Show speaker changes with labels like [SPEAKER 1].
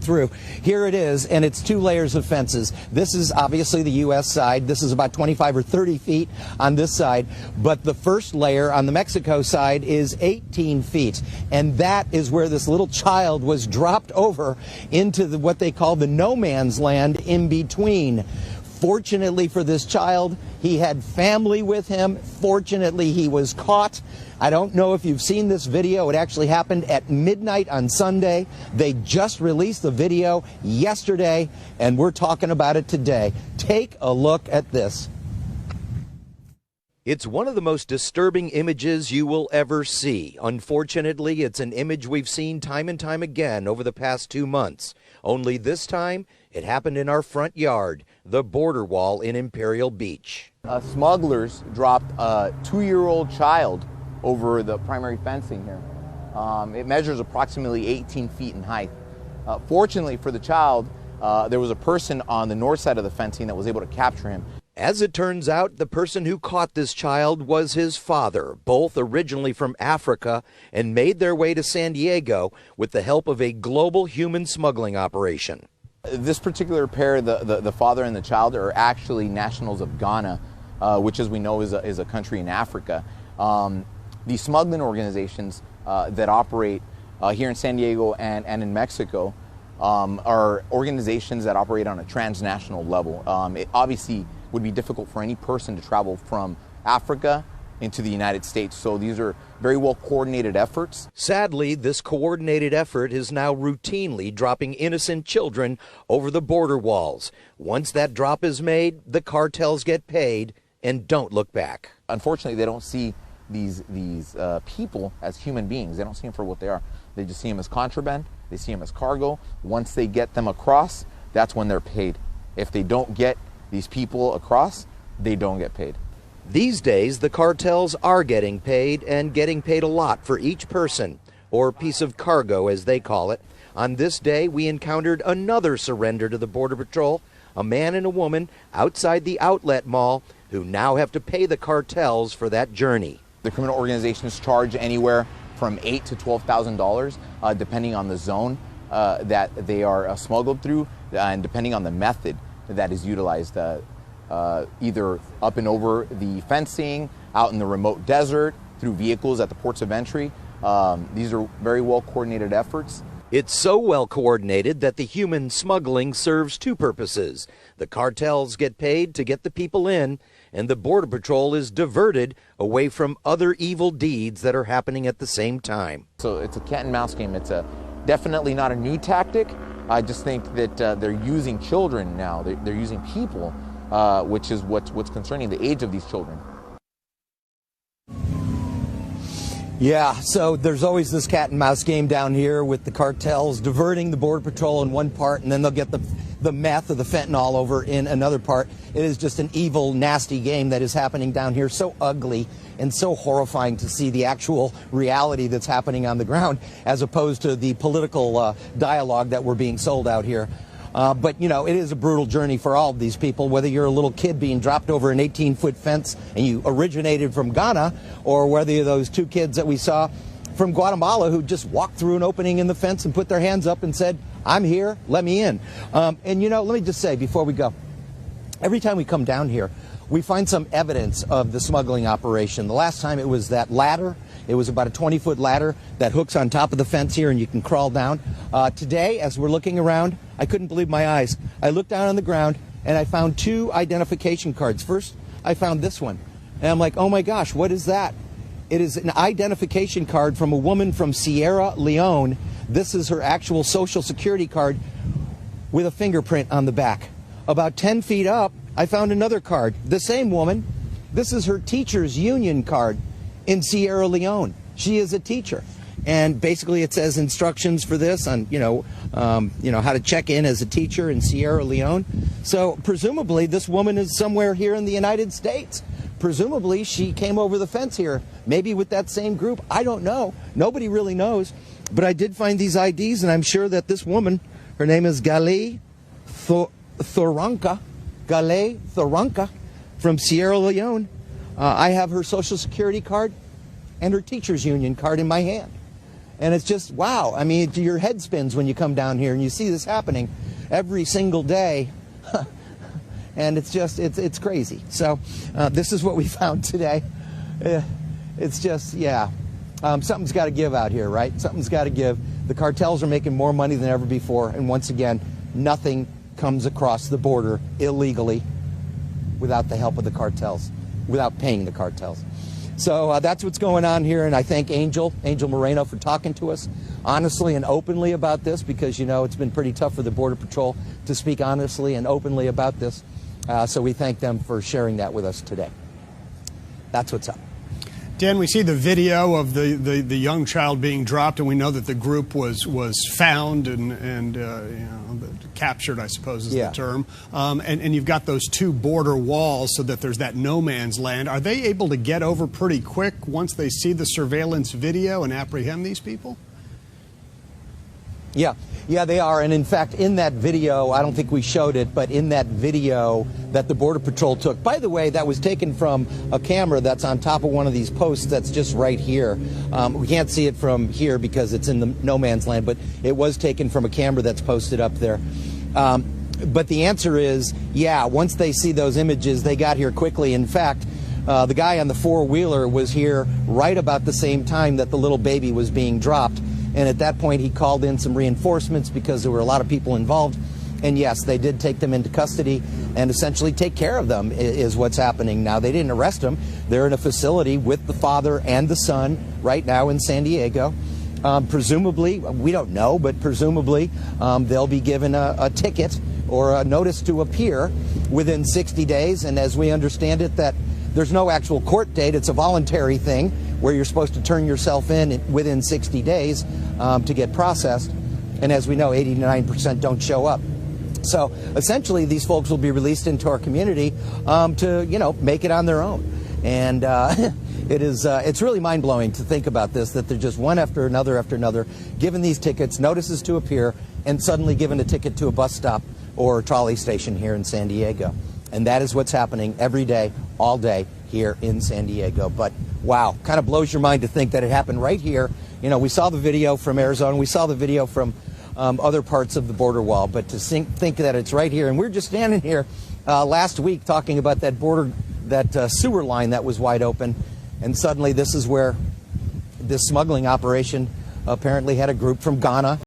[SPEAKER 1] through. Here it is, and it's 2 layers of fences. This is obviously the U.S. side. This is about 25 or 30 feet on this side, but the first layer on the Mexico side is 18 feet, and that is where this little child was dropped over into what they call the no man's land in between. Fortunately for this child, he had family with him. Fortunately, he was caught. I don't know if you've seen this video. It actually happened at midnight on Sunday. They just released the video yesterday, and we're talking about it today. Take a look at this.
[SPEAKER 2] It's one of the most disturbing images you will ever see. Unfortunately, it's an image we've seen time and time again over the past 2 months. Only this time, it happened in our front yard, the border wall in Imperial Beach.
[SPEAKER 3] Smugglers dropped a 2-year-old child over the primary fencing here. It measures approximately 18 feet in height. Fortunately for the child, there was a person on the north side of the fencing that was able to capture him.
[SPEAKER 2] As it turns out, the person who caught this child was his father, both originally from Africa, and made their way to San Diego with the help of a global human smuggling operation.
[SPEAKER 3] This particular pair, the father and the child, are actually nationals of Ghana, which, as we know, is a country in Africa. The smuggling organizations that operate here in San Diego and in Mexico are organizations that operate on a transnational level. It obviously would be difficult for any person to travel from Africa into the United States. So these are very well coordinated efforts.
[SPEAKER 2] Sadly, this coordinated effort is now routinely dropping innocent children over the border walls. Once that drop is made, the cartels get paid and don't look back.
[SPEAKER 3] Unfortunately, they don't see these people as human beings. They don't see them for what they are. They just see them as contraband. They see them as cargo. Once they get them across, that's when they're paid. If they don't get these people across, they don't get paid.
[SPEAKER 2] These days, the cartels are getting paid, and getting paid a lot for each person, or piece of cargo as they call it. On this day, we encountered another surrender to the Border Patrol, a man and a woman outside the outlet mall who now have to pay the cartels for that journey.
[SPEAKER 3] The criminal organizations charge anywhere from $8,000 to $12,000, depending on the zone that they are smuggled through, and depending on the method that is utilized, either up and over the fencing, out in the remote desert, through vehicles at the ports of entry. These are very well coordinated efforts.
[SPEAKER 2] It's so well coordinated that the human smuggling serves 2 purposes. The cartels get paid to get the people in, and the Border Patrol is diverted away from other evil deeds that are happening at the same time.
[SPEAKER 3] So it's a cat and mouse game. It's definitely not a new tactic. I just think that they're using children now. They're using people, which is what's concerning, the age of these children.
[SPEAKER 1] Yeah, so there's always this cat and mouse game down here with the cartels diverting the Border Patrol in one part, and then they'll get the meth or the fentanyl over in another part. It is just an evil, nasty game that is happening down here. So ugly and so horrifying to see the actual reality that's happening on the ground, as opposed to the political dialogue that we're being sold out here. But, you know, it is a brutal journey for all of these people, whether you're a little kid being dropped over an 18-foot fence and you originated from Ghana, or whether you're those 2 kids that we saw from Guatemala who just walked through an opening in the fence and put their hands up and said, "I'm here, let me in." And, you know, let me just say before we go, every time we come down here, we find some evidence of the smuggling operation. The last time it was that ladder. It was about a 20-foot ladder that hooks on top of the fence here and you can crawl down. Today, as we're looking around, I couldn't believe my eyes. I looked down on the ground and I found 2 identification cards. First, I found this one. And I'm like, oh my gosh, what is that? It is an identification card from a woman from Sierra Leone. This is her actual social security card with a fingerprint on the back. About 10 feet up, I found another card. The same woman. This is her teacher's union card in Sierra Leone. She is a teacher. And basically it says instructions for this on, how to check in as a teacher in Sierra Leone. So presumably this woman is somewhere here in the United States. Presumably she came over the fence here, maybe with that same group. I don't know. Nobody really knows. But I did find these IDs, and I'm sure that this woman, her name is Gale Thoranka, from Sierra Leone. I have her social security card and her teacher's union card in my hand. And it's just, wow. I mean, your head spins when you come down here and you see this happening every single day. And it's just, it's crazy. So this is what we found today. It's just, yeah, something's got to give out here, right? Something's got to give. The cartels are making more money than ever before. And once again, nothing comes across the border illegally without the help of the cartels, without paying the cartels. So that's what's going on here, and I thank Angel Moreno for talking to us honestly and openly about this, because, you know, it's been pretty tough for the Border Patrol to speak honestly and openly about this. So we thank them for sharing that with us today. That's what's up.
[SPEAKER 4] Dan, we see the video of the young child being dropped, and we know that the group was found and you know, captured, I suppose is the term. And you've got those two border walls so that there's that no man's land. Are they able to get over pretty quick once they see the surveillance video and apprehend these people?
[SPEAKER 1] Yeah, they are. And in fact, in that video, I don't think we showed it, but in that video that the Border Patrol took, by the way, that was taken from a camera that's on top of one of these posts that's just right here. We can't see it from here because it's in the no man's land, but it was taken from a camera that's posted up there. But the answer is, yeah, once they see those images, they got here quickly. In fact, the guy on the four-wheeler was here right about the same time that the little baby was being dropped. And at that point, he called in some reinforcements because there were a lot of people involved. And yes, they did take them into custody and essentially take care of them is what's happening now. They didn't arrest them. They're in a facility with the father and the son right now in San Diego. Presumably, we don't know, but presumably they'll be given a ticket or a notice to appear within 60 days. And as we understand it, that there's no actual court date. It's a voluntary thing where you're supposed to turn yourself in within 60 days to get processed. And as we know, 89% don't show up. So essentially, these folks will be released into our community to, you know, make it on their own. And it's really mind-blowing to think about this, that they're just one after another, given these tickets, notices to appear, and suddenly given a ticket to a bus stop or trolley station here in San Diego. And that is what's happening every day, all day here in San Diego. But wow, kind of blows your mind to think that it happened right here. You know, we saw the video from Arizona, we saw the video from other parts of the border wall, but to think that it's right here. And we're just standing here last week talking about that sewer line that was wide open, and suddenly this is where this smuggling operation apparently had a group from Ghana